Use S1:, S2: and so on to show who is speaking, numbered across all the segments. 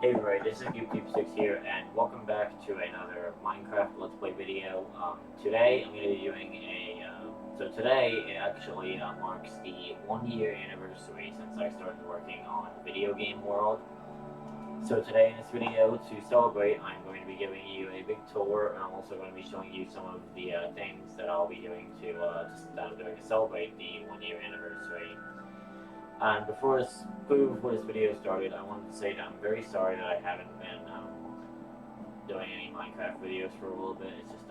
S1: Hey Roy, this is GoopTube6 here, and welcome back to another Minecraft Let's Play video. Today I'm going to be doing today it actually marks the 1 year anniversary since I started working on Video Game World. So today in this video, to celebrate, I'm going to be giving you a big tour, and I'm also going to be showing you some of the things that I'll be doing that I'm doing to celebrate the 1 year anniversary. And before this video started, I wanted to say that I'm very sorry that I haven't been doing any Minecraft videos for a little bit. It's just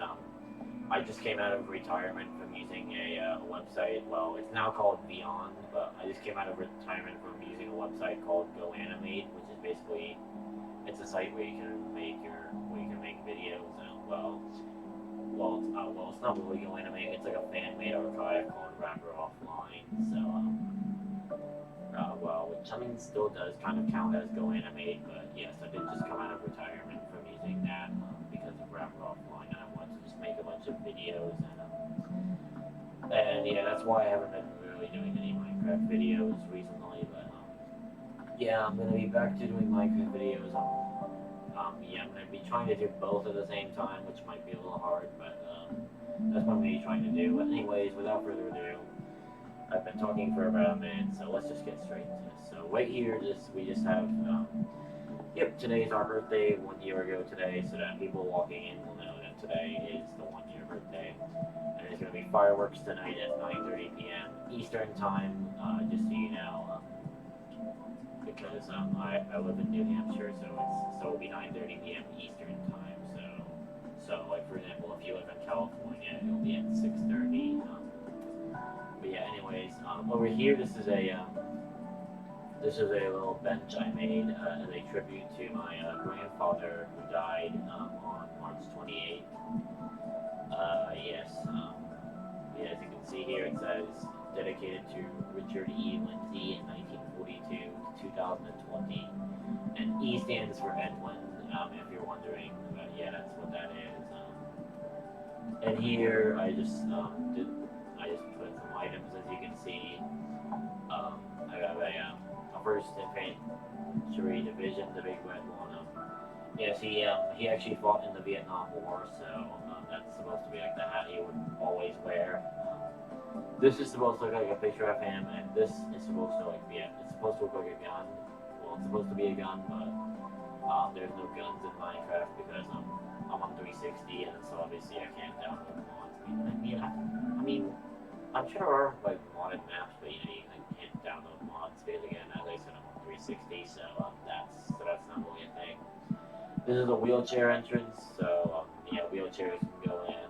S1: I just came out of retirement from using a website. Well, it's now called Beyond, but I just came out of retirement from using a website called GoAnimate, which is basically it's a site where you can make videos. And it's not really GoAnimate. It's like a fan-made archive called Rapper Offline. So which I mean still does kind of count as GoAnimate, but yes, I did just come out of retirement from using that because of Rapper Offline, and I wanted to just make a bunch of videos, and yeah, that's why I haven't been really doing any Minecraft videos recently. But yeah, I'm gonna be back to doing Minecraft videos. Yeah, I'm gonna be trying to do both at the same time, which might be a little hard, but that's what I'm gonna be trying to do. But anyways, without further ado. I've been talking for about a minute, so let's just get straight into this. So right here, we just have, today's our birthday, 1 year ago today, so that people walking in will know that today is the 1 year birthday. And there's going to be fireworks tonight at 9:30 p.m. Eastern Time, just so you know, because I live in New Hampshire, so it'll be 9:30 p.m. Eastern Time. So like for example, if you live in California, it'll be at 6:30. But yeah, anyways, over here, this is a little bench I made as a tribute to my grandfather who died on March 28th. Yes, yeah, as you can see here, it says dedicated to Richard E. Lindsay in 1942 to 2020, and E stands for Edwin. If you're wondering, but yeah, that's what that is. And here I just put some items, as you can see. I got a First Infantry Division, the big red one. Yes, he actually fought in the Vietnam War, so that's supposed to be like the hat he would always wear. This is supposed to look like a picture of him, and this is supposed to it's supposed to look like a gun. Well, it's supposed to be a gun, but there's no guns in Minecraft because I'm on 360, and so obviously I can't download mods. I mean, I'm sure there are like modded maps, but you can't download mods. Because again, as I said, I'm on 360, so that's not really a thing. This is a wheelchair entrance, so yeah, wheelchairs can go in.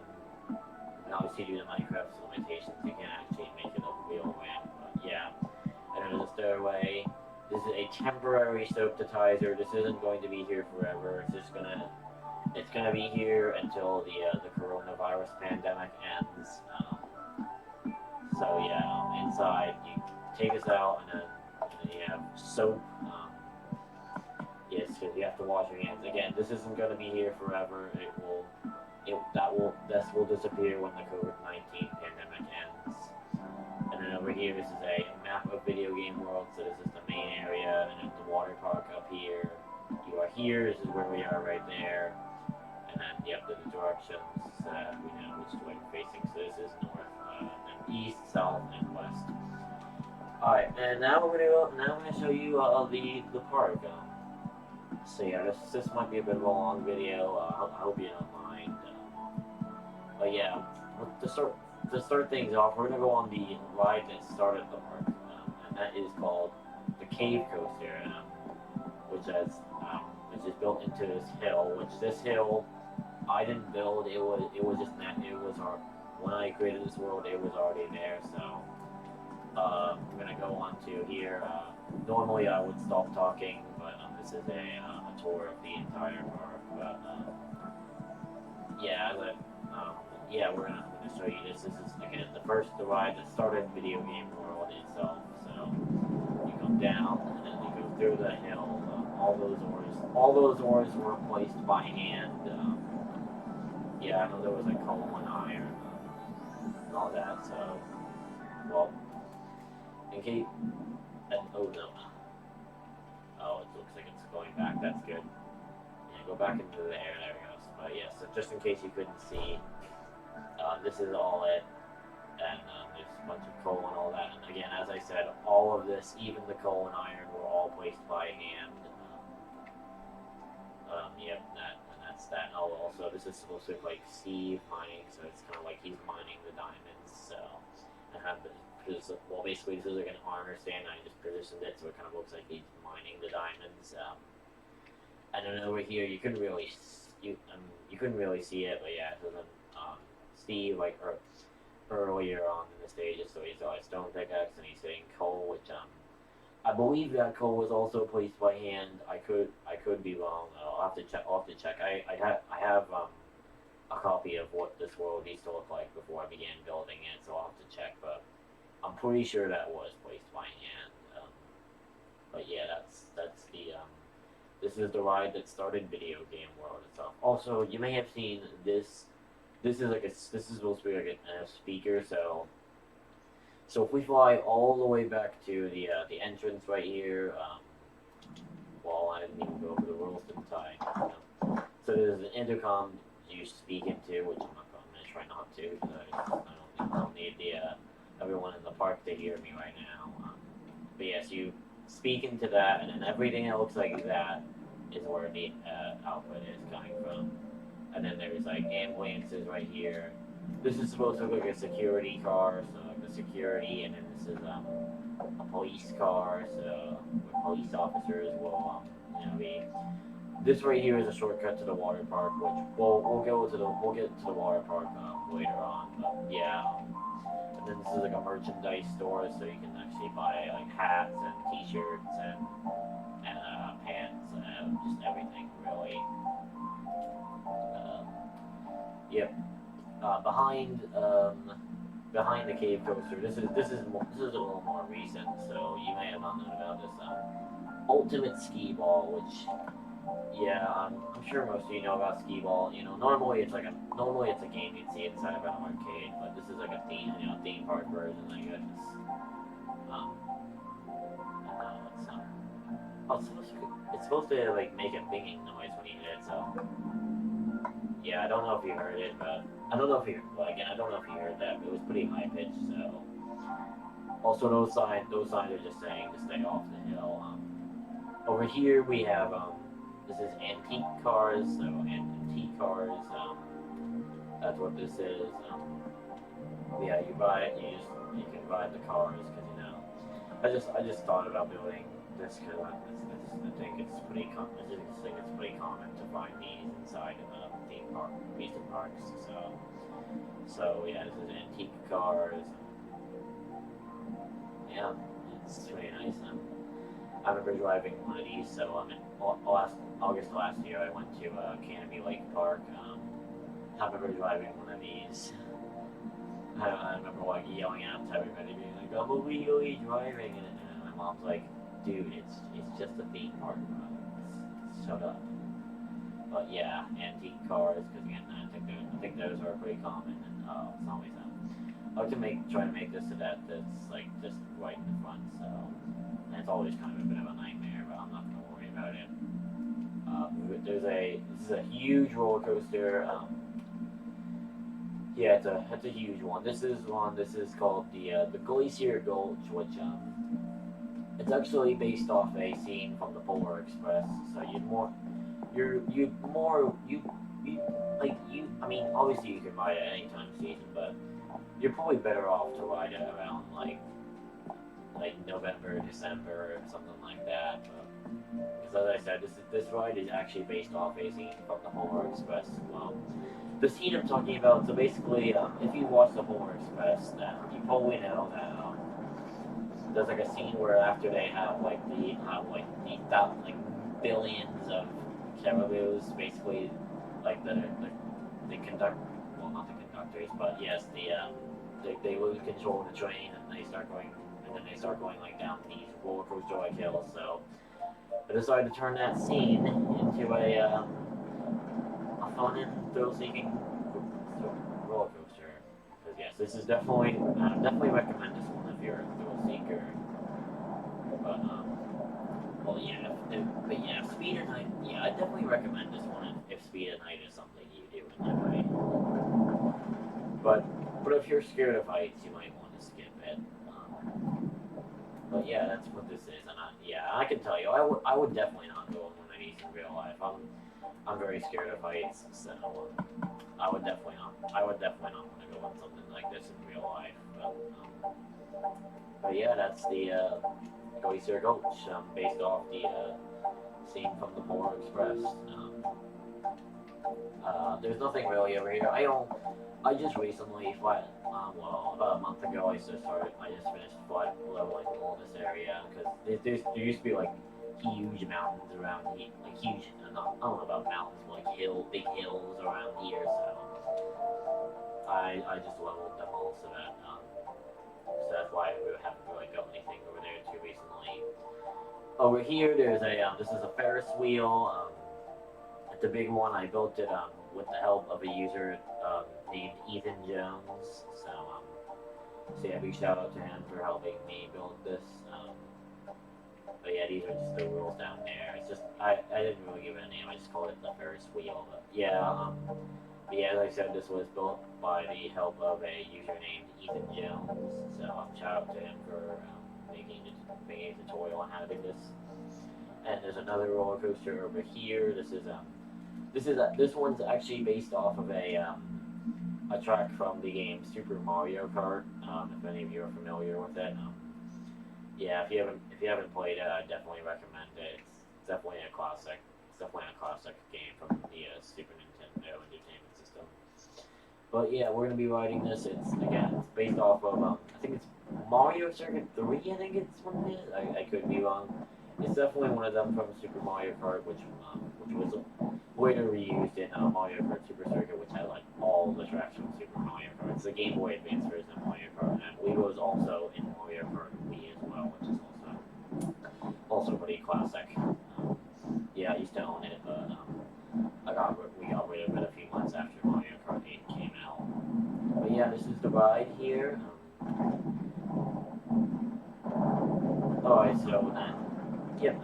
S1: And obviously, due to Minecraft's limitations, you can't actually make it a wheel ramp. But yeah, and then there's a stairway. This is a temporary soap detizer. This isn't going to be here forever. It's gonna be here until the coronavirus pandemic ends. So yeah, inside you take this out, and then you have soap. Yes, because you have to wash your hands. Again, this isn't gonna be here forever. This will disappear when the COVID-19 pandemic ends. And then over here, this is a map of Video Game World. So this is the main area, and then the water park up here. You are here. This is where we are right there. And then the directions so that we know which way we're facing. So this is north, and east, south, and west. All right, and now I'm gonna show you the park. So yeah, this might be a bit of a long video. I hope you don't mind. But yeah, to start things off, we're gonna go on the ride that started the park, and that is called the Cave Coaster, which is built into this hill. Which this hill I didn't build. It was when I created this world, it was already there. So we're gonna go on to here. Normally I would stop talking, but this is a tour of the entire park. But yeah, I'm gonna show you this. This is again the ride that started Video Game World itself. So you come down and then you go through the hill. All those ores were placed by hand. Yeah, I know there was like coal and iron and all that. So, well, in case, oh no, oh it looks looks like it's going back. That's good. Yeah, go back into the air. There we go. But yeah, so just in case you couldn't see, this is all it. And there's a bunch of coal and all that. And again, as I said, all of this, even the coal and iron, were all placed by hand. Yep, and that's that. Oh, also, this is supposed to look like Steve mining, so it's kind of like he's mining the diamonds. So I have well, basically this is like an armor stand. I just positioned it so it kind of looks like he's mining the diamonds. And then over here, you couldn't really see it, but yeah, so then Steve earlier on in the stages, so he's got a stone pickaxe and he's hitting coal, which I believe that coal was also placed by hand. I could be wrong. I'll have to check. I have a copy of what this world used to look like before I began building it, so I'll have to check. But I'm pretty sure that was placed by hand. But yeah, that's the this is the ride that started Video Game World itself. Also, you may have seen this. This is supposed to be like a speaker, so if we fly all the way back to the entrance right here, well, I didn't even go over the rules, didn't I? So there's an intercom you speak into, which I'm going to try not to, because I don't need everyone in the park to hear me right now. But yes, you speak into that, and then everything that looks like that is where the output is coming from. And then there's like ambulances right here. This is supposed to look like a security car, so like the security, and then this is a police car, so where police officers will be. This right here is a shortcut to the water park, which we'll get to the water park later on. But yeah, and then this is like a merchandise store, so you can actually buy like hats and T-shirts and pants and just everything really. Yep. Behind the cave coaster, this is a little more recent, so you may have not known about this. Ultimate Skee Ball, which, yeah, I'm sure most of you know about Skee Ball. You know, normally it's a game you'd see inside of an arcade, but this is like a theme park version, I guess. It's supposed to like make a binging noise when you hit it, so. Yeah, I don't know if you heard it, but I don't know if you heard that, but it was pretty high pitched. So, also those signs are just saying to stay off the hill. Over here we have this is antique cars. So antique cars. That's what this is. Yeah, you buy it. You can buy the cars because I just thought about building this because I think it's pretty common to find these inside of amusement parks. So yeah, this is antique cars. Yeah, it's really nice. I remember driving one of these. So August last year, I went to Canopy Lake Park. I remember driving one of these. I remember like yelling out to everybody, being like, "I'm illegally driving," and my mom's like, "Dude, it's just a theme park, bro. Shut up." But yeah, antique cars, because again, I think those are pretty common, and it's always I like to try to make this so that's like just right in the front, so and it's always kind of a bit of a nightmare, but I'm not gonna worry about it. This is a huge roller coaster. Yeah, it's a huge one. This is called the Glacier Gulch, which it's actually based off a scene from the Polar Express. So I mean, obviously you can ride it any time of season, but you're probably better off to ride it around like November, December, or something like that. Because as I said, this ride is actually based off a scene from the Polar Express. The scene I'm talking about. So basically, if you watch the Polar Express, then you probably know that there's like a scene where after they have billions of caribous, basically like the conduct, well, not the conductors, but yes, they lose control of the train and they start going like down these roller coaster like hills. So I decided to turn that scene into a fun and thrill-seeking roller coaster. Because yes, this is definitely recommend this one if you're a thrill seeker. But Well, yeah, but yeah, Speed at Night. Yeah, I definitely recommend this one if Speed at Night is something you do in that way. But if you're scared of heights, you might want to skip it. But yeah, that's what this is, and I can tell you, I would definitely not go on one of these in real life. I'm very scared of heights, so I would definitely not want to go on something like this in real life. But yeah, that's the Glacier Gulch, based off the scene from the Polar Express. There's nothing really over here. I just recently well, about a month ago, I just finished flat leveling all this area because there used to be like huge mountains around here, like huge. I don't know about mountains, but like big hills around here. So I just leveled them all so that's why we haven't really got anything over there too recently. Over here, this is a Ferris wheel. It's a big one. I built it with the help of a user named Ethan Jones. So yeah, big shout out to him for helping me build this. But yeah, these are just the rules down there. It's just I didn't really give it a name. I just called it the Ferris wheel. But yeah, as I said, this was built by the help of a user named Ethan Jones. So shout out to him for making a tutorial on how to do this. And there's another roller coaster over here. This one's actually based off of a track from the game Super Mario Kart. If any of you are familiar with it, yeah, if you haven't played it, I definitely recommend it. It's definitely a classic. It's definitely a classic game from the Super Nintendo Entertainment System. But yeah, we're gonna be riding this. It's based off of I think it's Mario Circuit 3. I think it's what it is. I could be wrong. It's definitely one of them from Super Mario Kart, which was later reused in Mario Kart Super Circuit, which had like all the tracks from Super Mario Kart. It's the Game Boy Advance version of Mario Kart, and I believe it was also in Mario Kart Wii as well, which is also pretty classic. Yeah, I used to own it, but we got rid of it a few months after Mario Kart 8 came out. But yeah, this is the ride here. Alright, so then, yep,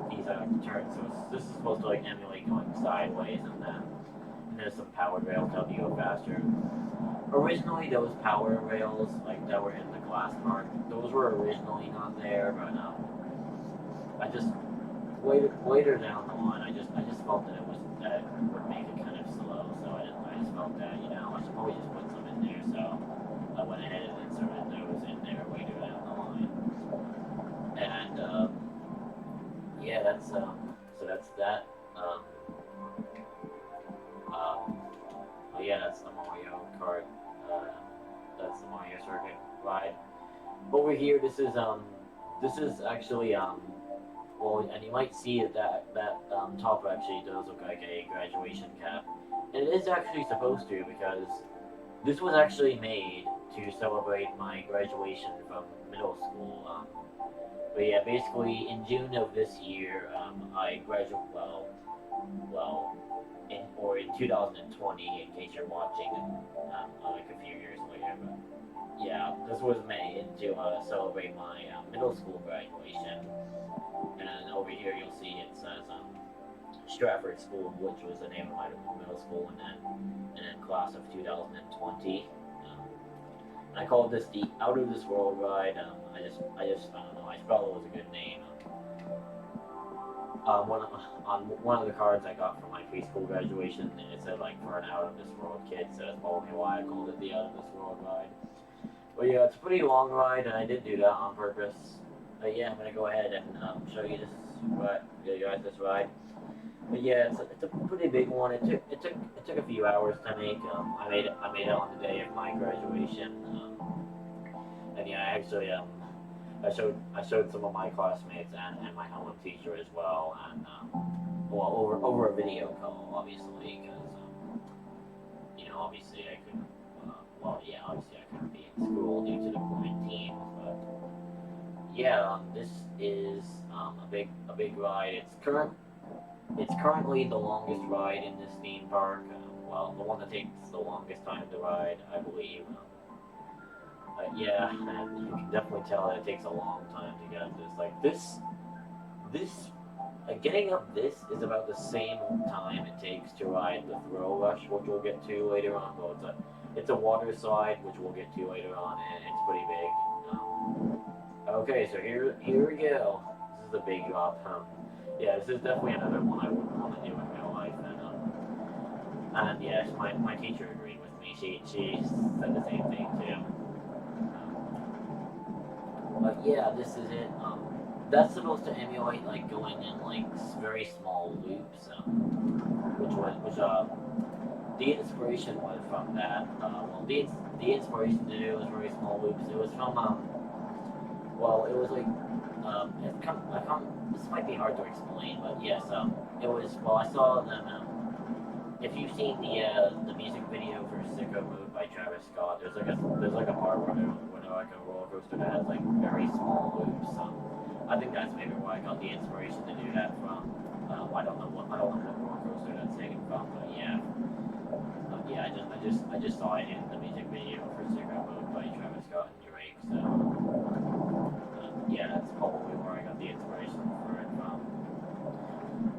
S1: these are the turns. So this is supposed to like emulate going sideways, and there's some powered rails to help you go faster. Originally, those power rails like that were in the glass part, those were originally not there, but I just later down the line, I just felt that it would make it kind of slow. So I just felt that I should probably just put some in there. So I went ahead and inserted those in there later down the line. And yeah, that's that. Yeah, that's the Mario Kart. That's the Mario Circuit ride. Over here, this is actually well, and you might see that top actually does look like a graduation cap, and it is actually supposed to because this was actually made to celebrate my graduation from middle school. But yeah, basically in June of this year, I graduated. Well, in 2020, in case you're watching, like a few years later. But yeah, this was made to celebrate my middle school graduation. And then over here, you'll see it says Stratford School, which was the name of my middle school, and then class of 2020. And I called this the Out of This World ride. I don't know. I felt it was a good name. On one of the cards I got for my preschool graduation, it said like for an Out of This World kid, so that's probably why I called it the Out of This World ride. But yeah, it's a pretty long ride, and I did do that on purpose. But yeah, I'm gonna go ahead and show you this ride. But yeah, it's a pretty big one. It took a few hours to make. I made it on the day of my graduation. And yeah, actually I showed some of my classmates and my homeroom teacher as well, and well over a video call, obviously, because obviously I couldn't. Obviously I couldn't be in school due to the quarantine. But yeah, this is a big ride. It's currently the longest ride in this theme park. Well, the one that takes the longest time to ride, I believe. Yeah, and you can definitely tell that it takes a long time to get up this. Like this getting up this is about the same time it takes to ride the Thrill Rush, which we'll get to later on. Well, it's a water slide, which we'll get to later on, and it's pretty big. Okay, so here we go. This is the big drop. Yeah, this is definitely another one I wouldn't want to do in real life, and yes, my teacher agreed with me. She said the same thing too. But yeah, this is it. That's supposed to emulate like going in like very small loops, which the inspiration was from that. Well, the inspiration to do was very small loops. It was from well, it was like this might be hard to explain, but yes, it was. Well, I saw them. If you've seen the music video for "Sicko Mode" by Travis Scott, there's like a part where they're like a roller coaster that has like very small loops. I think that's maybe where I got the inspiration to do that from. I don't know what roller coaster that's taken from, but yeah. Yeah, I just saw it in the music video for "Sicko Mode" by Travis Scott and Drake. So yeah, that's probably where I got the inspiration for it from.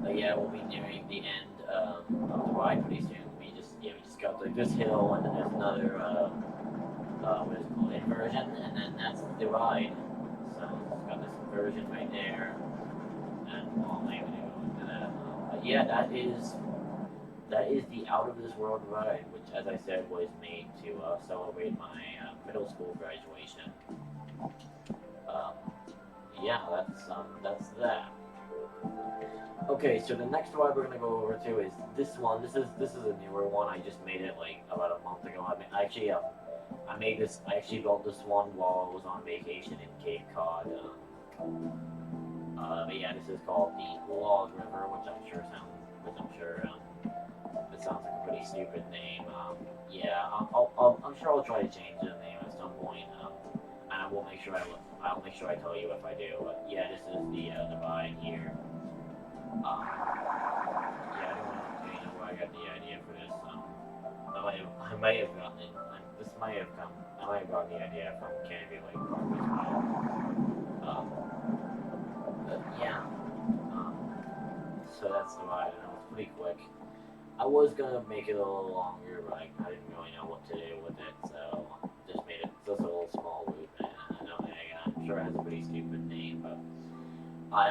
S1: But yeah, we'll be nearing the end of the ride pretty soon. We just got like this hill, and then there's another what is it called, inversion, and then that's the ride. So it's got this inversion right there, and well, I'm not even gonna go into that. But yeah, that is the Out of This World ride, which, as I said, was made to celebrate my middle school graduation. Um, yeah, that's that. Okay, so the next ride we're gonna go over to is this one. This is a newer one. I just made it like about a month ago. I actually I made this. I actually built this one while I was on vacation in Cape Cod. But yeah, this is called the Log River, which I'm sure it sounds like a pretty stupid name. Yeah, I'm sure I'll try to change the name at some point. And I'll make sure I tell you if I do. But yeah, this is the ride here. Yeah, I don't know where I got the idea for this. I might have gotten it. I might have gotten the idea from Canby Lake Park as well. But yeah. Um, so that's the ride, and it was pretty quick. I was gonna make it a little longer, but I didn't really know what to do with it, so just made it just a little small loop. And I know, I'm sure it has a pretty stupid name, but I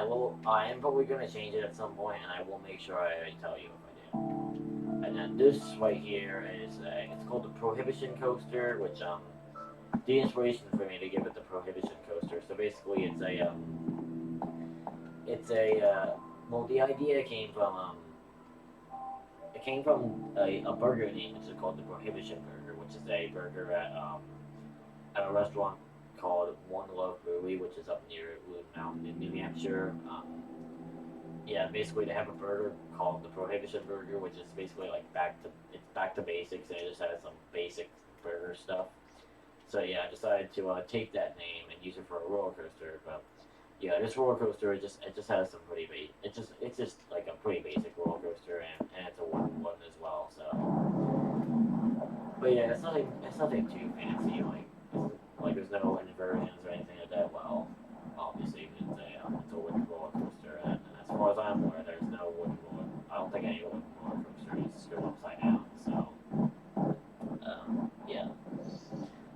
S1: am probably gonna change it at some point, and I will make sure I tell you if I do. And then this right here is it's called the Prohibition Coaster, which the inspiration for me to give it the Prohibition Coaster. So basically, well, the idea came from a burger name, which is called the Prohibition Burger, which is a burger at a restaurant called One Love Brewery, which is up near Loon Mountain in New Hampshire. Yeah, basically they have a burger called the Prohibition Burger, which is basically like back to basics, and it just has some basic burger stuff. So yeah, I decided to take that name and use it for a roller coaster. But yeah, this roller coaster it just has some pretty it's just like a pretty basic roller coaster, and it's a wooden one as well. So, but yeah, it's nothing too fancy. Like there's no inversions or anything like that. Well, obviously it's a wooden roller coaster, and as far as I'm aware, there's no wooden roller. I don't think any wooden roller coasters go upside down. So, yeah,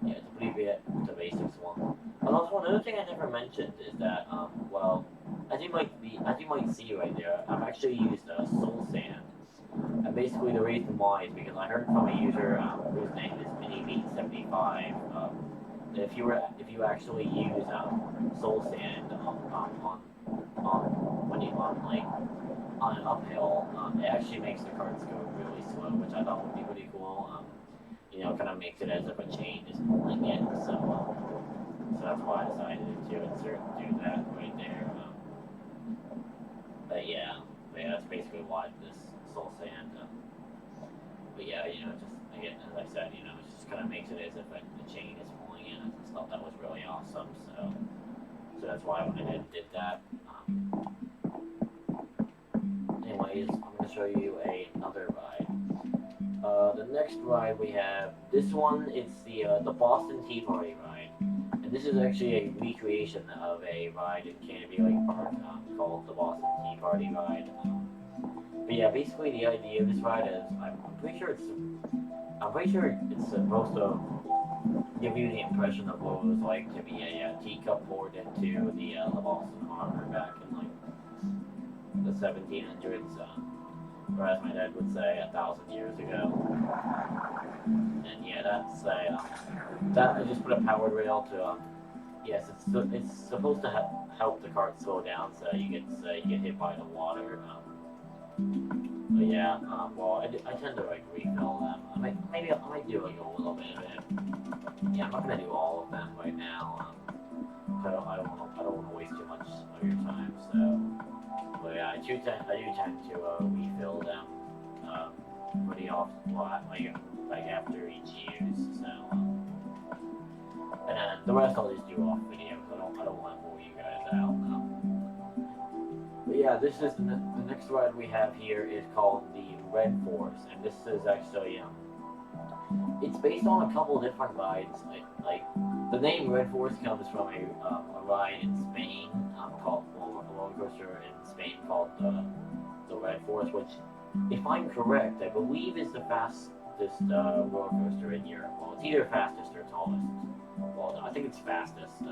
S1: yeah, it's a pretty bit the basics one. But also another thing I never mentioned is that well, as you might see right there, I've actually used soul sand. And basically the reason why is because I heard from a user whose name is MiniMeat75 that if you actually use soul sand on when you on an uphill, it actually makes the carts go really slow, which I thought would be pretty cool. Kind of makes it as if a chain is pulling it. So that's why I decided to do that right there. But yeah, that's basically why this soul sand. But yeah, just again, as I said, it just kind of makes it as if the chain is pulling in. I just thought that was really awesome. So that's why I went ahead and did that. Anyways, I'm gonna show you another ride. The next ride we have, this one, it's the Boston Tea Party ride. this is actually a recreation of a ride in Canopy Lake Park called the Boston Tea Party Ride. But yeah, basically the idea of this ride is I'm pretty sure it's supposed to give you the impression of what it was like to be a teacup poured into the Boston Harbor back in like the 1700s, or as my dad would say, 1,000 years ago. And yeah, that I just put a powered rail to yes, it's supposed to help the cart slow down so you get hit by the water. But yeah, well, I tend to like refill them. I might do like a little bit of it. Yeah, I'm not gonna do all of them right now. I don't want to waste too much of your time. So, but yeah, I do tend to refill them pretty often. Well, like after each use. So, and then the rest I'll just do off video because I don't want to bore you guys out. But yeah, this is the next ride we have here is called the Red Force, and this is actually it's based on a couple of different rides. Like the name Red Force comes from a ride in Spain called a roller coaster in Spain called the Red Force, which, if I'm correct, I believe is the fastest roller coaster in Europe. Well, it's either fastest or tallest. Well, no, I think it's fastest.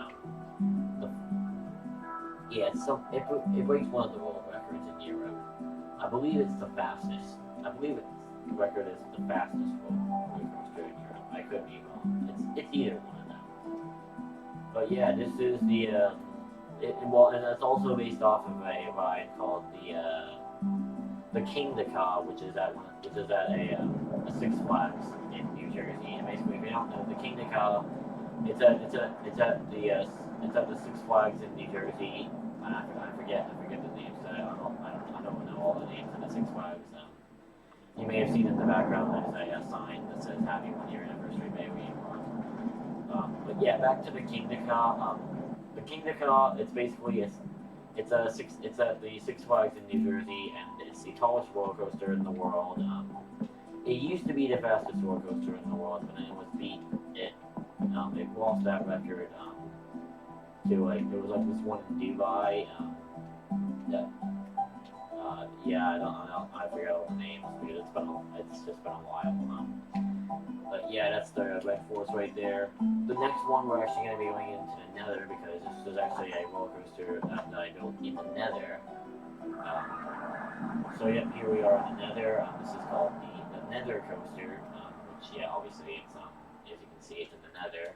S1: Yeah, it breaks one of the world records in Europe. I believe it's the fastest. I believe the record is the fastest roller coaster in Europe. I could be wrong. It's either one of them. But yeah, this is and it's also based off of a ride called the Kingda, which is at a Six Flags in New Jersey. And basically, if you don't know the Kingda, it's at the Six Flags in New Jersey. I forget the names. I don't know all the names of the Six Flags. You may have seen in the background there's a sign that says Happy 1 Year Anniversary Baby. But yeah, back to the Kingda. The Kingda, it's basically it's at the Six Flags in New Jersey, and it's the tallest roller coaster in the world. It used to be the fastest roller coaster in the world, but then it was beat. It lost that record to like there was like this one in Dubai. That yeah, I forget all the names because it's just been a while. But yeah, that's the Red Force right there. The next one we're actually going to be going into the Nether because this is actually a roller coaster that I built in the Nether. So yep, here we are in the Nether. This is called the Nether coaster, which yeah, obviously it's as you can see, it's in the Nether.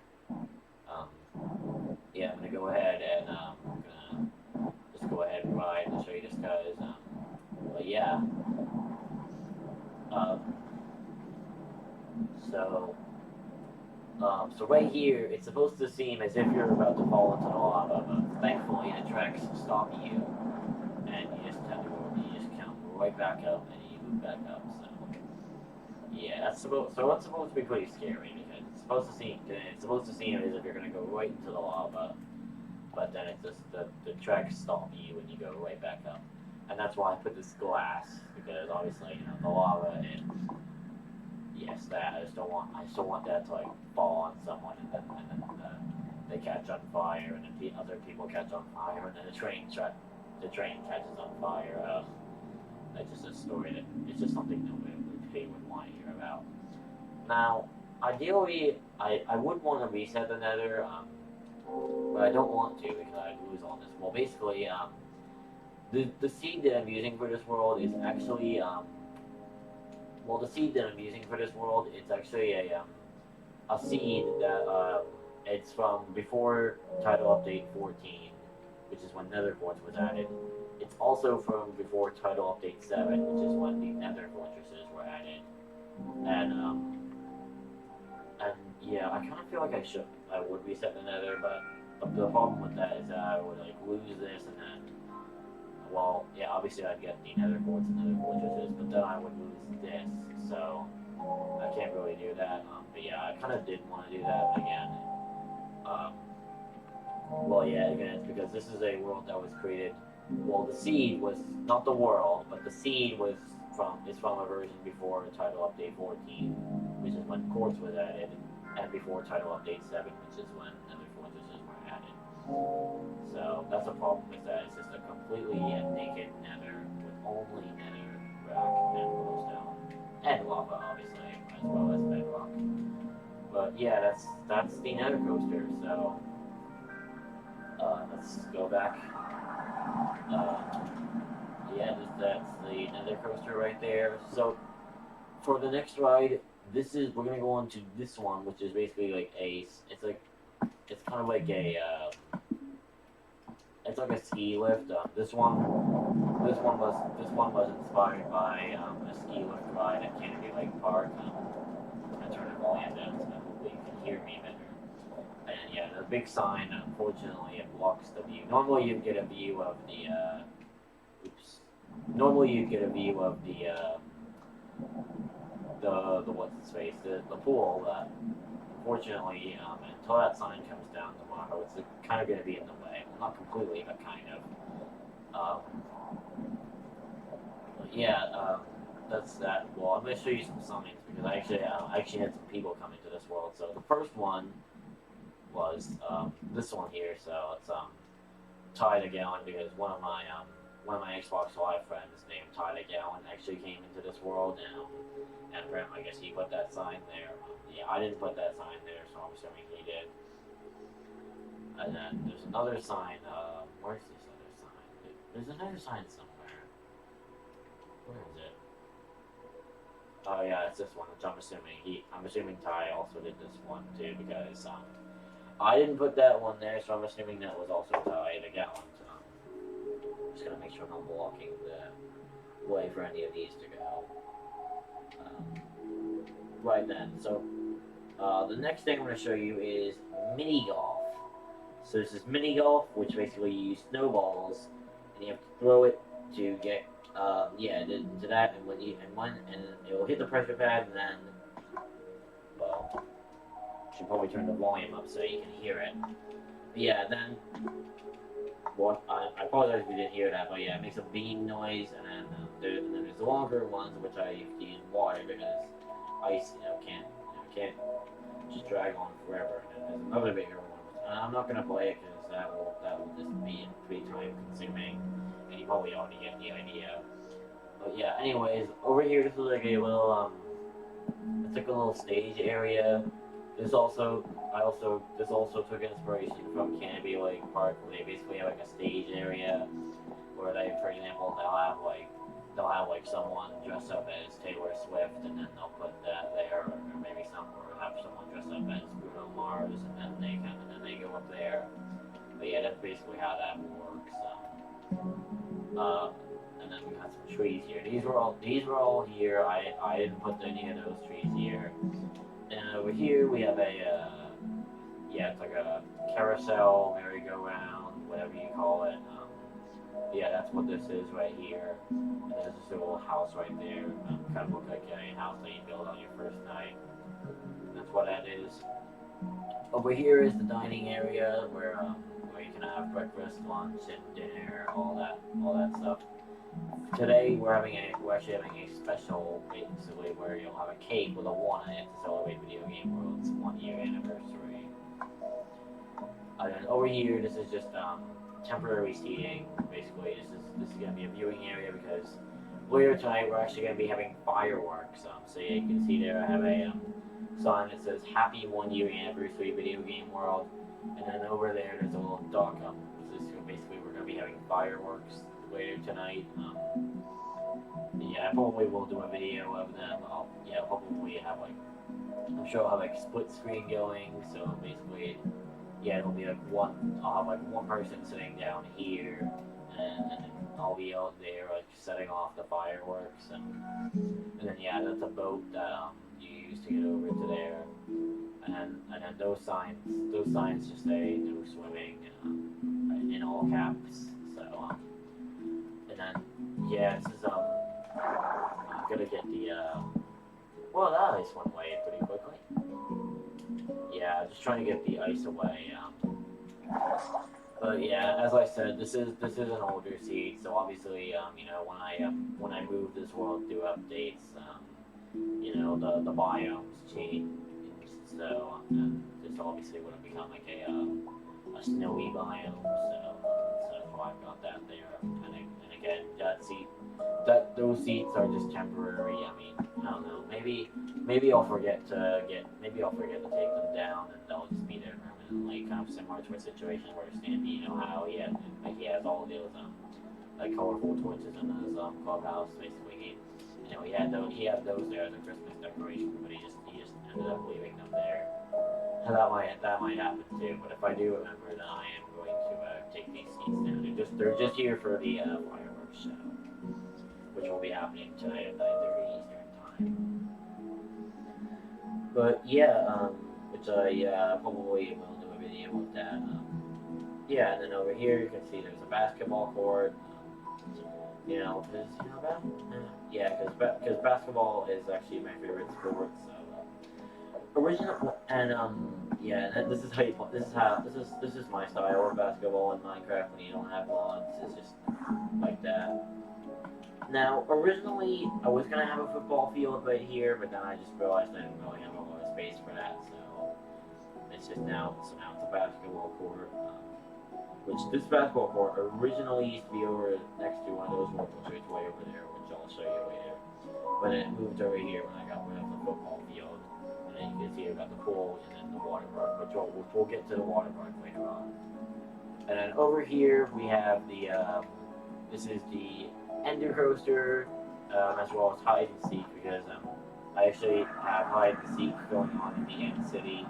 S1: Yeah, I'm gonna go ahead and I'm gonna just go ahead and ride and show you this, guys. But yeah. So right here, it's supposed to seem as if you're about to fall into the lava, but thankfully the tracks stop you, and you just come right back up, and you move back up. So yeah, it's supposed to be pretty scary because it's supposed to seem as if you're gonna go right into the lava, but then it's just the tracks stop you when you go right back up, and that's why I put this glass because obviously the lava and yes, that I still want that to like fall on someone and then they catch on fire and then the other people catch on fire and then the train catches on fire. That's just a story that it's just something nobody would want to hear about. Now, ideally, I would want to reset the Nether, but I don't want to because I lose all this. Well, basically, the seed that I'm using for this world is actually well, the seed that I'm using for this world, it's actually a seed that it's from before Title Update 14, which is when Nether Quartz was added. It's also from before Title Update 7, which is when the Nether Fortresses were added. And yeah, I kind of feel like I would reset the Nether, but the problem with that is that I would like lose this and then, well, yeah, obviously I'd get the Nether Quartz and Nether Fortresses, but then I would lose this, so I can't really do that. But yeah, I kind of did want to do that again. Well, yeah, again, it's because this is a world that was created. Well, the seed was not the world, but the seed is from a version before Title Update 14, which is when Quartz was added, and before Title Update 7, which is when Nether Fortresses So that's the problem with that. It's just a completely naked nether with only nether rock and glowstone and lava, obviously, as well as bedrock. But yeah, that's the nether coaster. So let's go back. Uh, yeah, that's the nether coaster right there. So for the next ride, we're gonna go on to this one, which is basically like it's kind of like it's like a ski lift. This one was inspired by a ski lift ride at Canopy Lake Park. I turned the volume down so that hopefully you can hear me better. And yeah, the big sign, unfortunately, it blocks the view. Normally you'd get a view of the oops. Normally you'd get a view of the what's its face, the pool. Unfortunately, until that sign comes down tomorrow, it's kind of going to be in the way. Well, not completely, but kind of. Um, but yeah, that's that. Well, I'm going to show you some signs because I actually had some people come into this world. So the first one was this one here. So it's Ty the Gallon because one of my Xbox Live friends named Ty the Gallon actually came into this world and apparently I guess he put that sign there. Yeah, I didn't put that sign there, so I'm assuming he did. And then there's another sign. Where's this other sign? There's another sign somewhere. Where is it? Oh yeah, it's this one, which I'm assuming Ty also did this one too because I didn't put that one there, so I'm assuming that was also Ty the Gallon. Just gonna make sure I'm not blocking the way for any of these to go. Right then, so the next thing I'm going to show you is mini golf. So this is mini golf, which basically you use snowballs, and you have to throw it to get to that, and it will hit the pressure pad, and then well, should probably turn the volume up so you can hear it. But yeah, then well, I apologize if you didn't hear that, but yeah, it makes a beam noise, and then there's the longer ones which I have to use water because ice, can't just drag on forever. And then there's another bigger one. And I'm not gonna play it because that will just be pretty time consuming, and you probably already get the idea. But yeah, anyways, over here this is like a little it's like a little stage area. This also took inspiration from Canopy Lake Park, where they basically have like a stage area where they, for example, they'll have like someone dress up as Taylor Swift, and then they'll put that there, or maybe have someone dress up as Bruno Mars, and then they go up there. But yeah, that's basically how that works. And then we got some trees here. These were all here. I didn't put any of those trees here. And over here we have it's like a carousel, merry-go-round, whatever you call it. Yeah, that's what this is right here. And there's this little house right there. Kind of looks like a house that you build on your first night. That's what that is. Over here is the dining area where you can have breakfast, lunch, and dinner, all that stuff. Today we're actually having a special, basically, where you'll have a cake with a 1 in it to celebrate Video Game World's 1-year anniversary. And then over here, this is just temporary seating. Basically, this is going to be a viewing area because later tonight we're actually going to be having fireworks. So yeah, you can see there I have a sign that says Happy 1-year anniversary Video Game World, and then over there's a little dock. Basically we're going to be having fireworks later tonight. Yeah, I probably will do a video of them. Probably have I'm sure I'll have split screen going. So basically, yeah, it'll be I'll have one person sitting down here, and then I'll be out there setting off the fireworks, and then yeah, that's a boat that you use to get over to there, and then those signs just say no swimming in all caps. So and then yeah, this is I'm gonna get the well, that ice went away pretty quickly. Yeah, just trying to get the ice away. But yeah, as I said, this is an older seed, so obviously, when I move this world through updates, the biomes change, so this obviously would have become like a snowy biome, so that's why I've got that there. And again, those seats are just temporary. I mean, I don't know. Maybe I'll forget to take them down, and they'll just be there permanently. Kind of similar to a situation where Stampy, how he has all those like colorful torches in his clubhouse. Basically, he had those there as a Christmas decoration, but he just ended up leaving them there. And that might happen too. But if I do remember, then I am going to take these seats down. They're just here for the fireworks show, which will be happening tonight at 9:30 Eastern time. But yeah, which I probably will do a video with that. Yeah, and then over here you can see there's a basketball court. Because basketball is actually my favorite sport. So original and and this is how you play. This is my style of basketball in Minecraft when you don't have mods. It's just like that. Now, originally I was gonna have a football field right here, but then I just realized I didn't really have a lot of space for that. So it's just now it's a basketball court. Which this basketball court originally used to be over next to one of those work posters way over there, which I'll show you later. But it moved over here when I got rid of the football field. And then you can see about the pool and then the water park, which we'll get to the water park later on. And then over here we have the this is the Ender Coaster, as well as hide and seek, because I actually have hide and seek going on in the End City.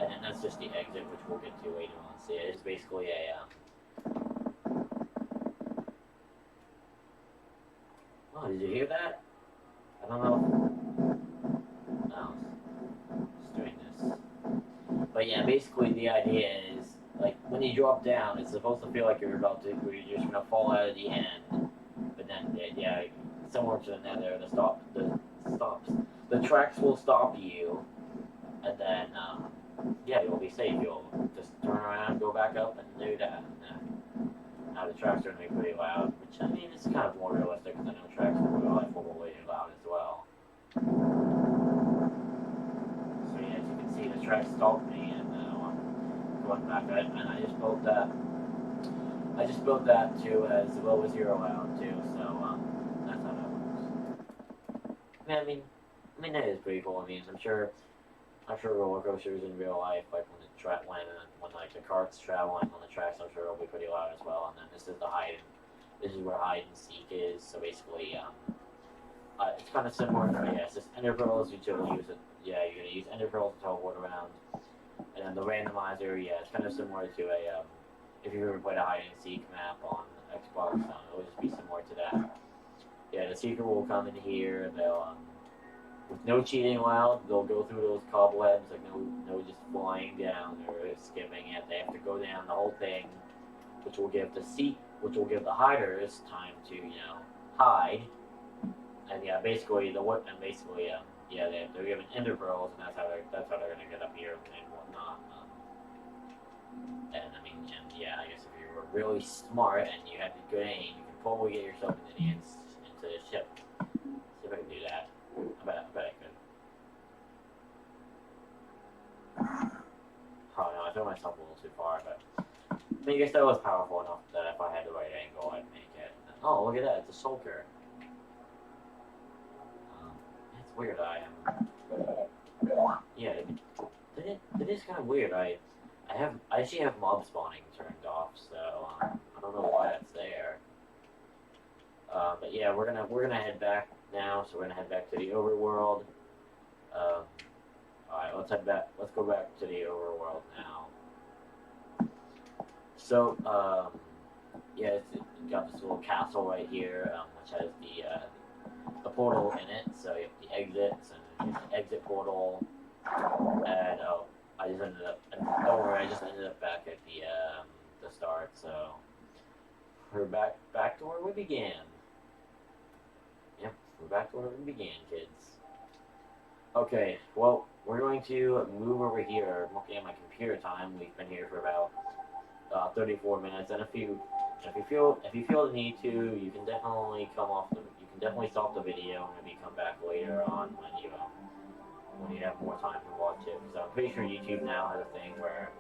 S1: And then that's just the exit, which we'll get to later on. So yeah, it's basically a oh, did you hear that? I don't know. No, just doing this. But yeah, basically the idea is like when you drop down, it's supposed to feel like you're just gonna fall out of the end. But then yeah, somewhere to the nether, the tracks will stop you, and then yeah, you'll be safe. You'll just turn around, go back up, and do that. And now the tracks are going to be pretty loud, which I mean, it's kind of more realistic because I know tracks in real life will be really loud as well. So yeah, as you can see, the tracks stopped me, and I'm going back. And I just built that. To as low as you're allowed to. So that's how that works. I mean, that is pretty cool. I mean, I'm sure roller coasters in real life, like when like the carts traveling on the tracks, I'm sure it'll be pretty loud as well. And then this is where hide and seek is. So basically, it's kind of similar. Yeah, it's just ender pearls. You're gonna use ender pearls to teleport around. And then the randomizer, yeah, it's kind of similar to a if you've ever played a hide and seek map on Xbox, it'll just be similar to that. Yeah, the seeker will come in here. They'll with no cheating allowed, they'll go through those cobwebs, like no just flying down or skipping it. They have to go down the whole thing, which will give the hiders time to, hide. And yeah, basically they're given ender pearls, and that's how they're gonna get up here and whatnot. And I mean, I guess if you were really smart and you had good aim, you could probably get yourself into the ship. See if I can do that. I bet I could. Oh no, I threw myself a little too far, but I guess that was powerful enough that if I had the right angle, I'd make it. Oh, look at that, it's a shulker. It's weird, yeah, it is kind of weird. I actually have mob spawning turned off, so I don't know why that's there. But yeah, we're gonna head back now, so we're gonna head back to the overworld. Alright, let's go back to the overworld now. So, yeah, it's got this little castle right here, which has the portal in it, so you have the exits, and the exit portal, and I just ended up back at the start, so we're back to where we began. Yep, we're back to where we began, kids. Okay, well, we're going to move over here. I'm looking at my computer time. We've been here for about 34 minutes, and if you feel the need to, you can definitely stop the video and maybe come back later on when you have more time to watch it. Because I'm pretty sure YouTube now has a thing where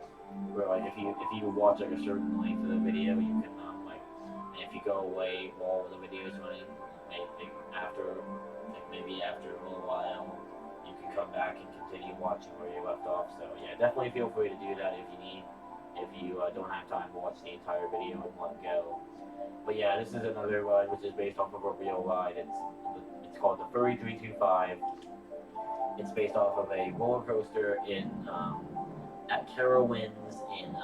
S1: where like if you watch like a certain length of the video, you can like, and if you go away while the video is running, maybe after a little while, you can come back and continue watching where you left off. So yeah, definitely feel free to do that if you don't have time to watch the entire video in one go. But yeah, this is another ride which is based off of a real ride. It's called the Furry 325. It's based off of a roller coaster at Carowinds in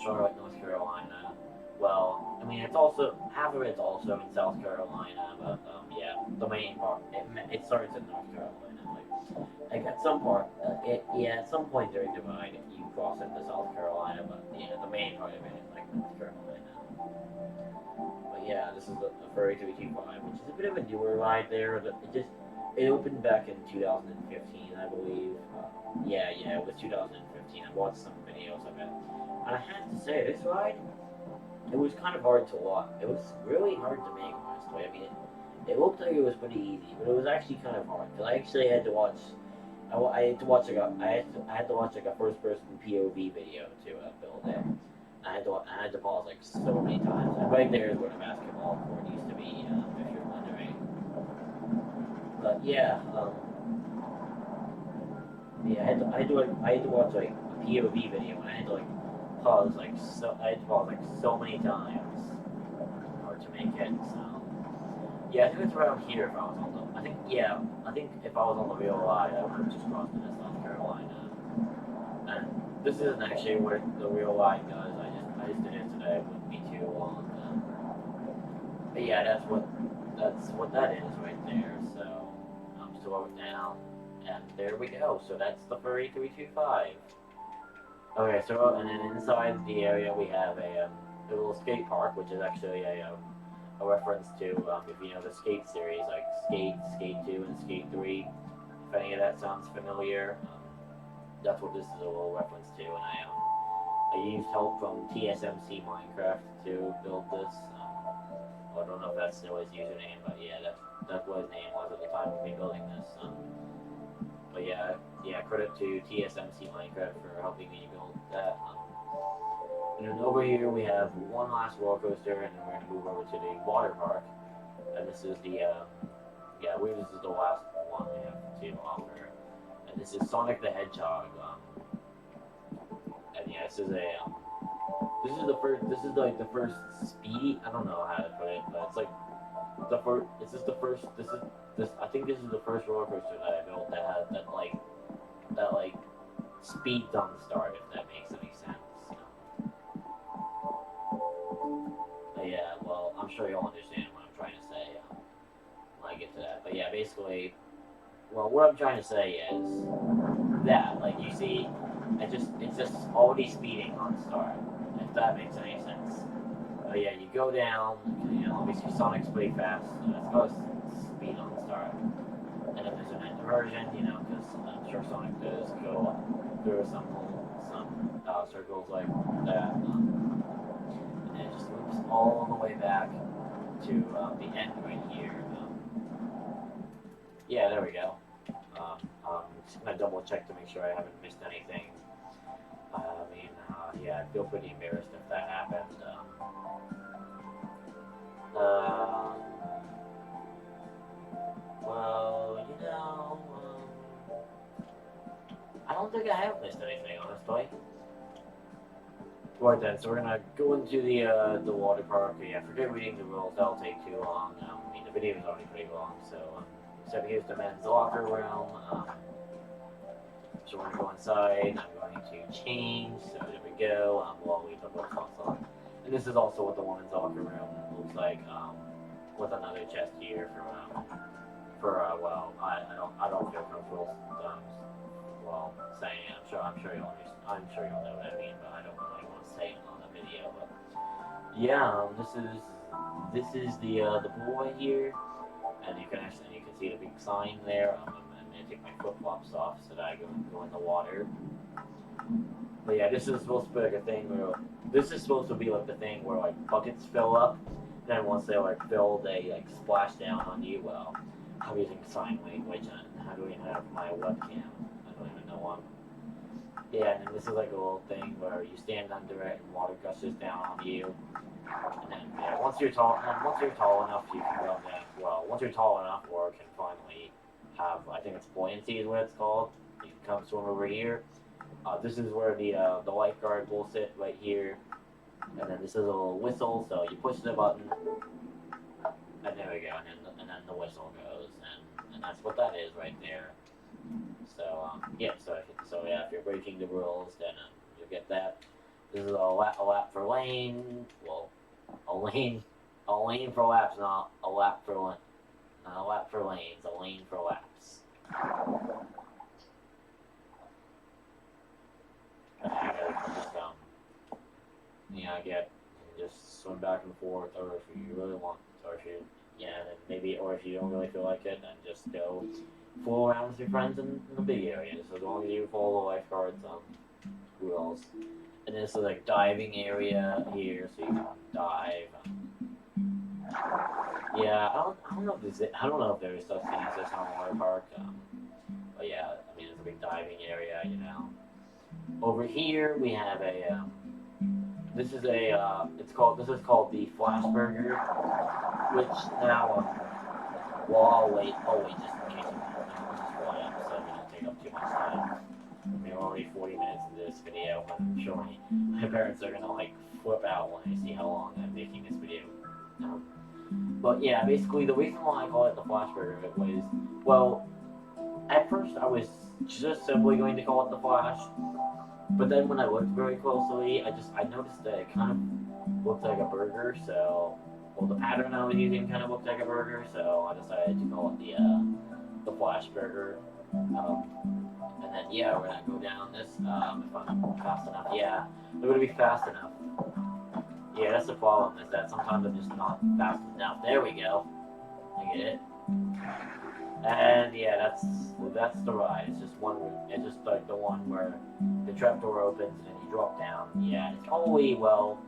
S1: Charlotte, North Carolina. Well, I mean, it's also half of it's also in South Carolina, but yeah, the main part it starts in North Carolina. Like at some part, at some point during the ride, you cross into South Carolina, but yeah, the main part of it is like North Carolina. But yeah, this is the Furry 325, which is a bit of a newer ride there. It opened back in 2015, I believe. Yeah, it was 2015. I watched some videos of it, and I have to say, this ride, it was kind of hard to watch. It was really hard to make, honestly. I mean, it looked like it was pretty easy, but it was actually kind of hard because I actually had to watch. I had to watch like a first-person POV video to build it. I had to pause like so many times. And right there is where the basketball court used to be, if you're wondering. But yeah, I had to watch like a POV video, and I had to pause so many times in order to make it. So yeah, I think it's around here. If I was on the, I think if I was on the real ride, I would have just crossed into South Carolina. And this isn't actually where the real ride goes. I just did it today. It wouldn't be too long. But yeah, that's what that is right there. So slow it down, and there we go. So that's the Furry 325. Okay, so and then inside the area we have a little skate park, which is actually a reference to if you know the Skate series, like Skate, Skate 2, and Skate 3. If any of that sounds familiar, that's what this is a little reference to. And I used help from TSMC Minecraft to build this. I don't know if that's still his username, but yeah, that's what his name was at the time of me building this. But yeah, credit to TSMC Minecraft for helping me build that. And then over here we have one last roller coaster, and then we're gonna move over to the water park. And this is the this is the last one we have to offer. And this is Sonic the Hedgehog. And yeah, this is the first speedy. I don't know how to put it, but it's like the first. I think this is the first roller coaster that I built that had that speeds on the start. If that makes any sense. But yeah, well, I'm sure you'll understand what I'm trying to say when I get to that. But yeah, basically, well, what I'm trying to say is that, like, you see, it's just already speeding on start. If that makes any sense. But yeah, you go down, obviously Sonic's pretty fast, so that's supposed to speed on the start. And then there's an inversion, because I'm sure Sonic does go through some circles like that. And it just loops all the way back to the end right here. Yeah, there we go. I'm just gonna double check to make sure I haven't missed anything. Yeah, I'd feel pretty embarrassed if that happened. Well, I don't think I have missed anything, honestly. Right then, so we're gonna go into the water park. Yeah, forget reading the rules, that'll take too long. The video is already pretty long, so here's the men's locker room. So we're gonna go inside. I'm going to change. So there we go. We'll leave the books on. And this is also what the women's locker room looks like. With another chest here I don't feel comfortable saying it. I'm sure you'll understand. I'm sure you'll know what I mean, but I don't really want to say it on the video. But yeah, this is the pool right here, and you can see the big sign there. I'm gonna take my flip flops off so that I go in the water. But yeah, this is supposed to be like a thing where the thing where like buckets fill up, then once they fill, they splash down on you. Well, I'm using sign language, and I don't even have my webcam. I don't even know Yeah, and then this is like a little thing where you stand under it and water gushes down on you. And then yeah, once you're tall enough, you can go down. Well, once you're tall enough, or can finally have, I think it's buoyancy is what it's called. You can come swim over here. This is where the lifeguard will sit right here, and then this is a little whistle. So you push the button, and there we go, and then the whistle goes, and that's what that is right there. So yeah, so yeah, if you're breaking the rules, then you'll get that. This is a lap for lane. Well, a lane, a lane for laps, not a lap for not a lap for lanes, a lane for laps. And you can just get just swim back and forth, or if you really want, or if you then maybe, or if you don't really feel like it, then just go fool around with your friends in the big areas. As long as you follow the lifeguards, who else? And this is like diving area here, so you can dive. Yeah, I don't know if I don't know if there's such thing as this on a water park. But yeah, I mean it's a big diving area, you know. Over here we have a this is this is called the Flash Burger, which now well I'll wait just in case this is one episode, we don't take up too much time. We're already 40 minutes into this video, but I'm sure my parents are gonna like flip out when they see how long I'm making this video. But yeah, basically the reason why I call it the Flash Burger was, well, at first I was just simply going to call it the Flash, but then when I looked very closely, I noticed that it kind of looked like a burger. So, well, the pattern I was using kind of looked like a burger, so I decided to call it the Flash Burger. And then yeah, we're gonna go down this. If I'm fast enough, yeah, we're gonna be fast enough. Yeah, that's the problem, is that sometimes I'm just not fast enough. There we go. I get it. And yeah, that's the ride. It's just like the one where the trapdoor opens and then you drop down. Yeah, it's probably well,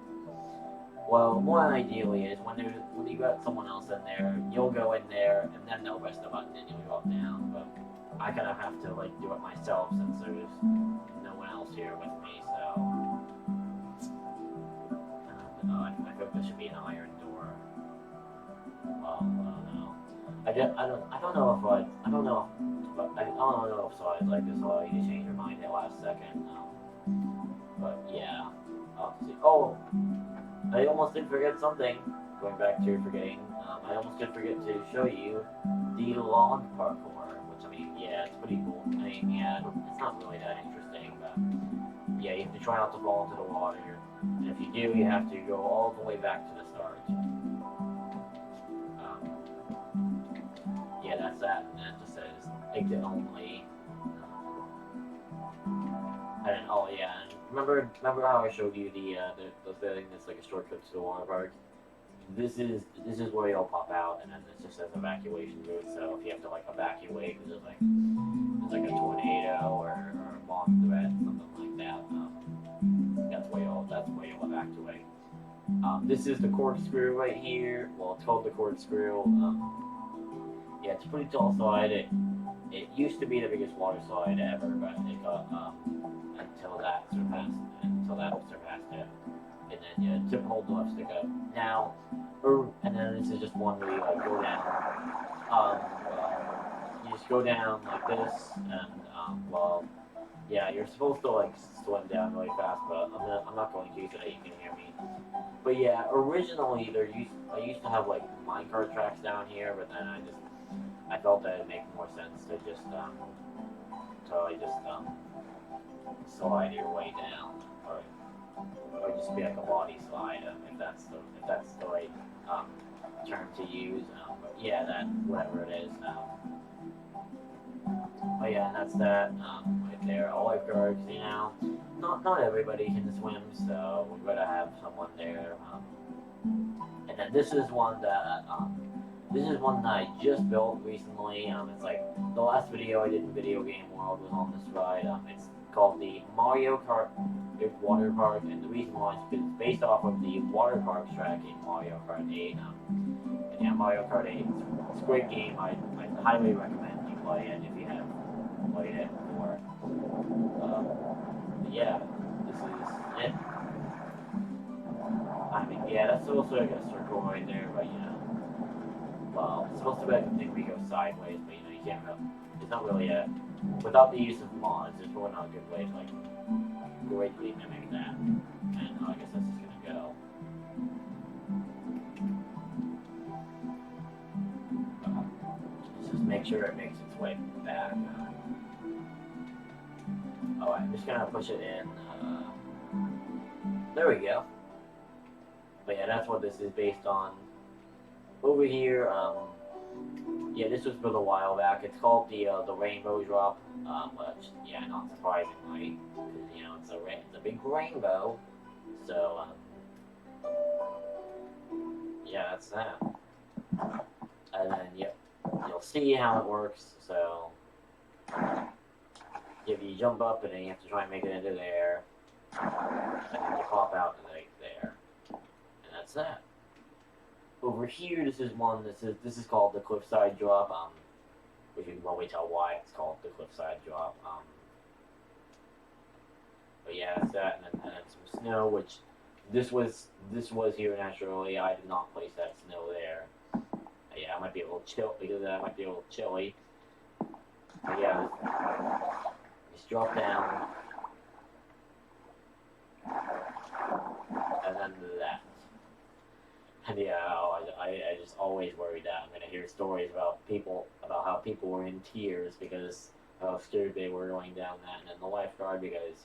S1: more than ideally is when you got someone else in there, you'll go in there and then they'll press the button and you'll drop down. But I kind of have to like do it myself since there's no one else here with me. So I think there should be an iron door. Well, I don't know. I don't know if sides like this allow you to change your mind at last second. But yeah, I'll have to see. Oh, I almost did forget something. Going back to forgetting, I almost did forget to show you the log parkour, which I mean, yeah, it's pretty cool. I mean, yeah, it's not really that interesting, but yeah, you have to try not to fall into the water. And if you do, you have to go all the way back to the start. Yeah, that's that. And it just says exit only. And oh yeah, and remember how I showed you the thing that's like a shortcut to the water park? This is where you'll pop out, and then it just says evacuation route. So if you have to like evacuate, there's like a tornado or a bomb threat, something like that. That's where you'll evacuate. This is the corkscrew right here. Well, it's called the corkscrew. Yeah, it's a pretty tall slide. It used to be the biggest water slide ever, but it got until that surpassed it. And then yeah, tip hold the left stick up. Now, and then this is just one where you like go down. You just go down like this, and yeah, you're supposed to like swim down really fast, but I'm not going to so that you can hear me. But yeah, originally I used to have like minecart tracks down here, but then I felt that it'd make more sense to just slide your way down, or just be like a body slide, if that's the right term to use. But yeah, that whatever it is. But yeah, and that's that right there. A lifeguard, you know, not everybody can swim, so we're gonna have someone there. And then this is one that I just built recently. It's like the last video I did in Video Game World was on this ride. It's called the Mario Kart Water Park, and the reason why is because it's based off of the water park track in Mario Kart 8. And yeah, Mario Kart 8, it's a great game. I highly recommend you play it if you have played it before. yeah, this is it. I mean, yeah, that's also like a circle right there, but well, it's supposed to be like a thing where you go sideways, but you can't really. It's not really a. Without the use of mods, it's really not a good way to like greatly mimic that. And I guess that's just gonna go. Let's just make sure it makes its way back. Oh, I'm just gonna push it in. There we go. But yeah, that's what this is based on. Over here, yeah, this was built a while back. It's called the Rainbow Drop, which yeah, not surprisingly, because it's a big rainbow. So yeah, that's that. And then yep, you'll see how it works. So if you jump up and then you have to try and make it into there, and then you pop out like there, and that's that. Over here, this is called the Cliffside Drop. Which you can probably tell why it's called the Cliffside Drop. But yeah, that's that, and then some snow, which this was here naturally. I did not place that snow there. Yeah, it might be a little chill because that might be a little chilly. But yeah, just drop down, and then that. And yeah, I just always worry that I'm gonna hear stories about how people were in tears because of how scared they were going down that, and then the lifeguard because,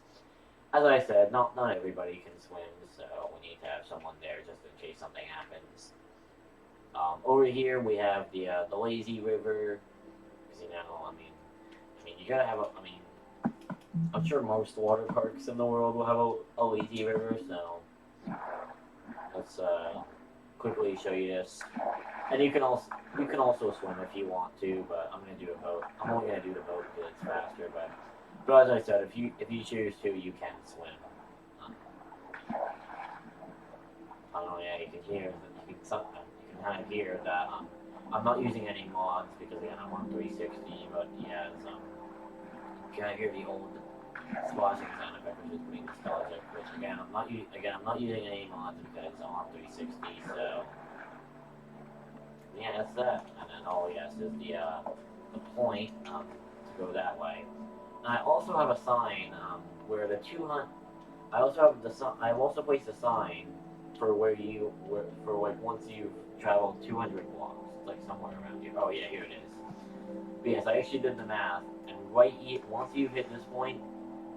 S1: as I said, not everybody can swim, so we need to have someone there just in case something happens. Over here we have the lazy river, because I mean you gotta have I'm sure most water parks in the world will have a lazy river, so let's quickly show you this. And you can also swim if you want to, but I'm gonna do a boat. I'm only gonna do the boat because it's faster. But as I said, if you choose to, you can swim. I don't know. Yeah, you can hear. You can kind of hear that. I'm not using any mods because again I'm on 360. But yeah, can I hear the old splashing sound effect, which is pretty nostalgic. Which again I'm not using any mods because I'm on 360. So. Yeah, that's that. And then yes is the point to go that way. And I also have a sign where the 200. I've also placed a sign for for like once you've traveled 200 blocks. It's like somewhere around here. Oh yeah, here it is. But yes, I actually did the math, and once you've hit this point,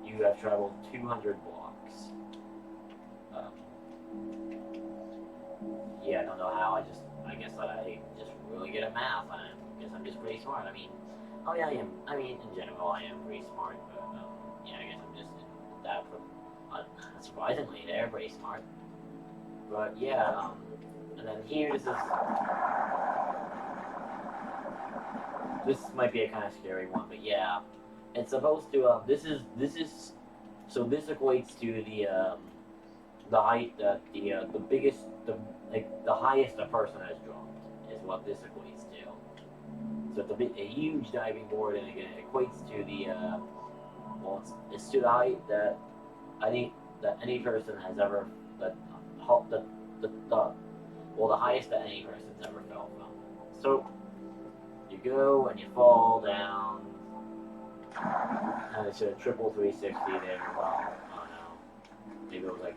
S1: you have traveled 200 blocks. Yeah, I don't know how. I guess I just really good at math. I guess I'm just pretty smart. Oh yeah, I am. In general, I am pretty smart. But yeah, I guess I'm just that. Surprisingly, they're pretty smart. But yeah, and then here, this might be a kind of scary one, but yeah, it's supposed to. So this equates to the height that the biggest the highest a person has jumped is what this equates to. So it's a huge diving board, and again it equates to it's to the height that any person has ever the highest that any person's ever fell from. So you go and you fall down, and it's a triple 360 there. Well, I don't know. Maybe it was like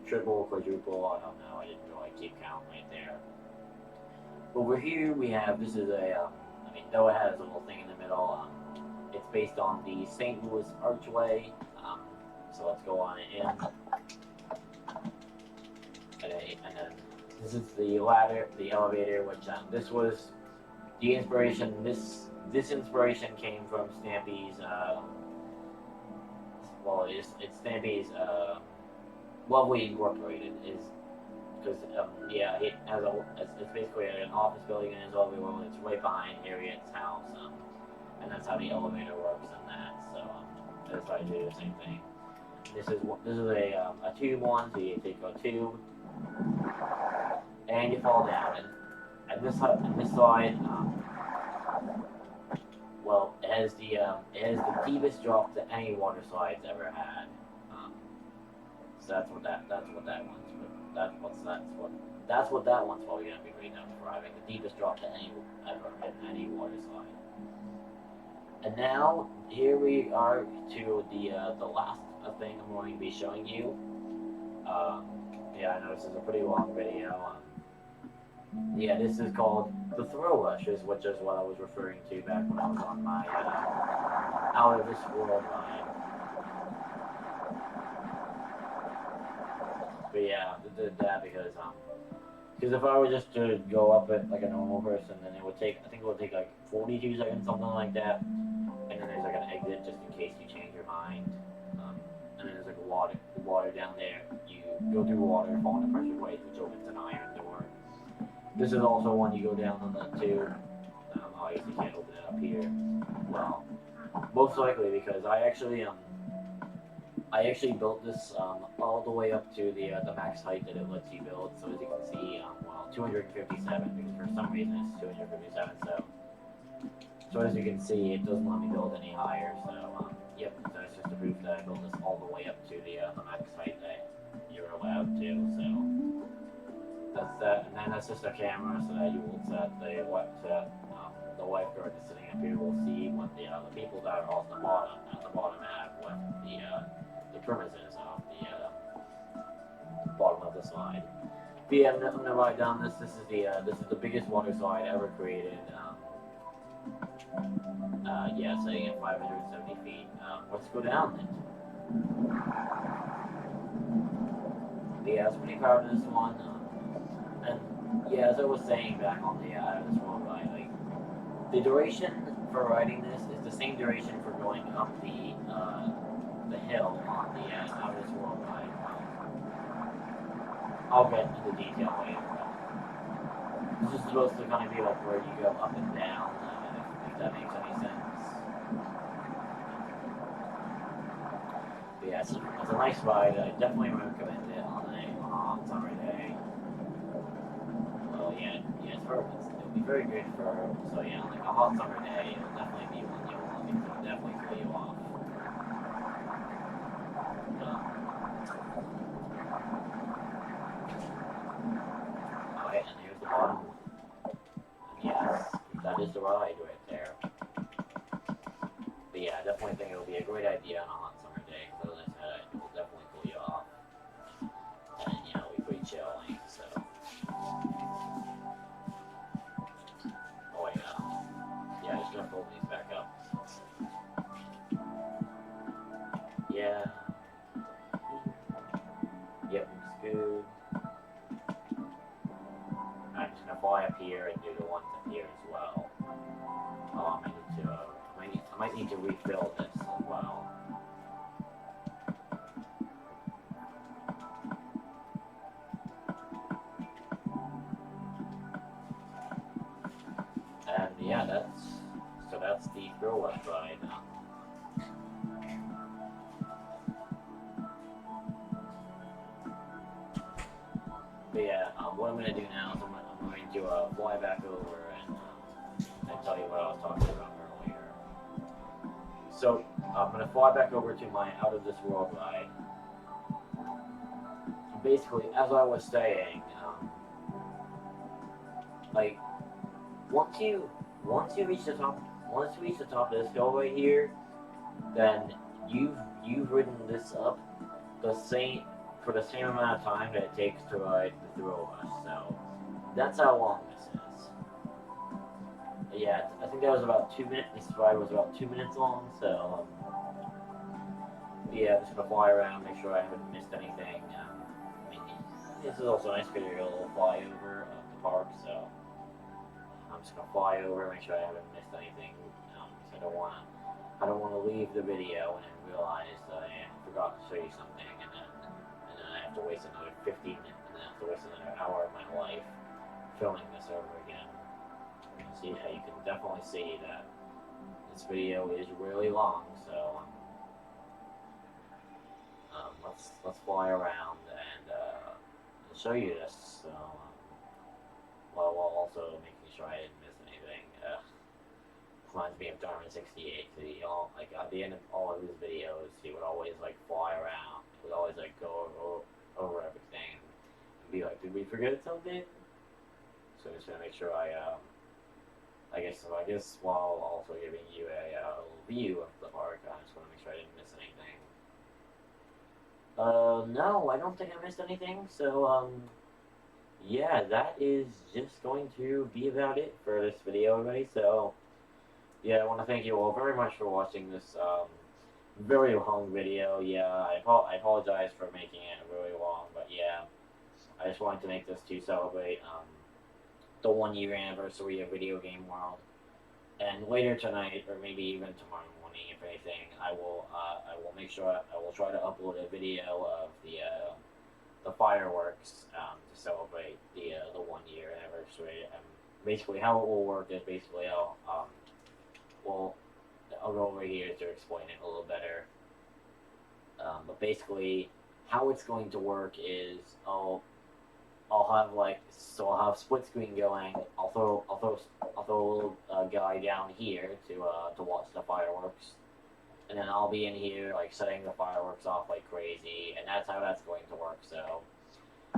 S1: triple, quadruple. I don't know. I didn't really keep count right there. Over here we have though it has a little thing in the middle. It's based on the St. Louis Archway. So let's go on it in. And then this is the elevator, which this was the inspiration. This inspiration came from Stampy's. It's Stampy's. Lovely Incorporated is because it's basically an office building in his lovely world. It's right behind Harriet's house, and that's how the elevator works and that. So that's why I do the same thing. This is a tube one, so you take a tube and you fall down, and this side well, it has the deepest drop that any water slide's ever had. Um, so that's what that one's. That's what that one's probably gonna be right now describing the deepest drop that any ever hit any water slide. And now here we are to the last thing I'm going to be showing you. Um, yeah, I know this is a pretty long video. Yeah, this is called the thrill rushes, which is what I was referring to back when I was on my out of this world ride. But yeah, I did that because if I were just to go up it like a normal person, then it would take I think it would take like 42 seconds, something like that. And then there's like an exit just in case you change your mind. And then there's like water down there. You go through water, fall into pressure plate, which opens an iron door. This is also one you go down on the tube. Obviously you can't open it up here. Well, most likely because I actually built this all the way up to the max height that it lets you build. So as you can see, well, 257 because for some reason it's 257. So as you can see, it doesn't let me build any higher. So yep, that's just a proof that I built this all the way up to the max height that you're allowed to. So that's that, and then that's just a camera so that you will set the lifeguard that's sitting up here will see what the people that are on the bottom have what the premises of the bottom of the slide. But yeah, I'm gonna ride down this. This is the biggest water slide ever created. Yeah, sitting at 570 feet. Let's go down it. But yeah, I was pretty proud of this one. And yeah, as I was saying back on the this world ride, like the duration for riding this is the same duration for going up the hill on the out of this world ride. I'll get into detail later. This is supposed to kind of be like where you go up and down, if that makes any sense. But yeah, it's a nice ride. I definitely recommend it on a hot summer day. Well, yeah, it'll be very good for, so yeah, like a hot summer day, it'll definitely be one you'll want because it'll definitely cool you off. Alright, and here's the bottom one. Yes, that is the ride right there. But yeah, I definitely think it'll be a great idea on a hot summer day, because as I said, it will definitely cool you off. And, you know, it'll be pretty chilling, so. Oh, yeah. Yeah, just gonna fold these back up. Yeah. Yep, looks good. I'm just gonna fly up here and do the ones up here as well. I might need to refill this as well. And yeah, that's the thrill rush ride. But yeah, what I'm gonna do now is I'm going to fly back over and tell you what I was talking about earlier. So I'm gonna fly back over to my out of this world ride. Basically, as I was saying, like once you reach the top of this hill right here, then you've ridden this up for the same amount of time that it takes to ride the thrill rush. So that's how long this is. Yeah, I think that was about 2 minutes. This ride was about 2 minutes long. So yeah, I'm just gonna fly around, make sure I haven't missed anything. This is also nice because you're a little flyover of the park. So I'm just gonna fly over, make sure I haven't missed anything. Because I don't wanna leave the video and then realize that I forgot to show you something, and then I have to waste another 15 minutes, and then I have to waste another hour of my life filming this over again. You can definitely see that this video is really long. So let's fly around and show you this. So while also making sure I didn't miss anything. reminds me of Darwin 68. So, you know, like at the end of all of his videos, he would always like fly around. He would always like go over everything and be like, "Did we forget something?" So I'm just gonna make sure I guess while also giving you a little view of the park, I just want to make sure I didn't miss anything. No, I don't think I missed anything. So yeah, that is just going to be about it for this video, everybody. So yeah, I want to thank you all very much for watching this very long video. Yeah, I apologize for making it really long, but yeah, I just wanted to make this to celebrate the 1 year anniversary of Video Game World. And later tonight, or maybe even tomorrow morning, if anything, I will make sure I will try to upload a video of the fireworks to celebrate the 1 year anniversary. And basically, how it will work is basically I'll go over here to explain it a little better. But basically, how it's going to work is I'll have split screen going. I'll throw a little guy down here to watch the fireworks, and then I'll be in here like setting the fireworks off like crazy, and that's how that's going to work.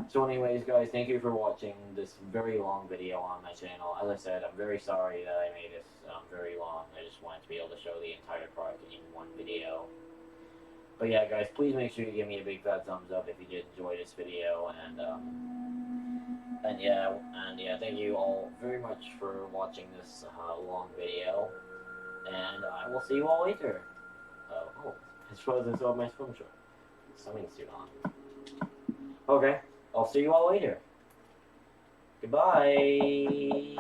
S1: So anyways, guys, thank you for watching this very long video on my channel. As I said, I'm very sorry that I made this very long. I just wanted to be able to show the entire park in one video. But yeah, guys, please make sure you give me a big fat thumbs up if you did enjoy this video, and yeah, thank you all very much for watching this long video, and I will see you all later. I suppose I still have my swimming suit on. Okay, I'll see you all later. Goodbye.